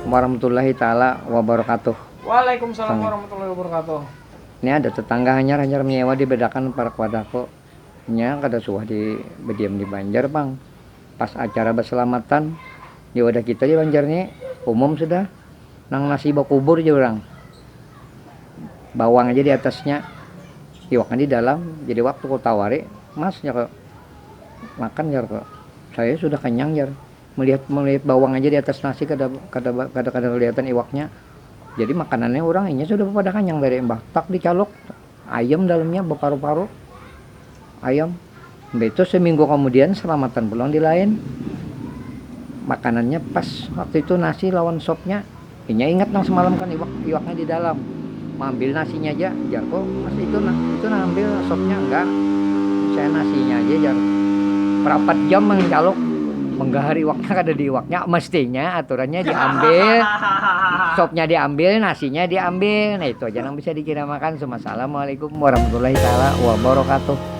warahmatullahi taala wabarakatuh. Waalaikumsalam warahmatullahi wabarakatuh. Ini ada tetangga hanyar menyewa dibedakan para kuadako. Nya kada suah di berdiam di Banjar bang. Pas acara berselamatan di wadah kita di Banjarnya umum sudah nang nasi bakubur aja orang. Bawang aja di atasnya, iwaknya di dalam. Jadi waktu kau tawari, masnya kok makan jar kok. Saya sudah kenyang jar. Melihat bawang aja di atas nasi kada kelihatan iwaknya. Jadi makanannya orang ini sudah pada kenyang dari mbah. Tak dicalok ayam dalamnya berparu-paru. Ayam. Itu seminggu kemudian selamatan pulang di lain. Makanannya pas waktu itu nasi lawan sopnya. Inya ingat nang semalam kan iwaknya di dalam. Ambil nasinya aja, jar kok mas itu ambil sopnya enggak. Saya nasinya aja jar. Berapat jam menjaluk menggahari iwaknya kada di iwaknya mestinya aturannya diambil sopnya diambil nasinya diambil. Nah itu aja yang bisa dikira makan. Assalamualaikum warahmatullahi taala wabarakatuh.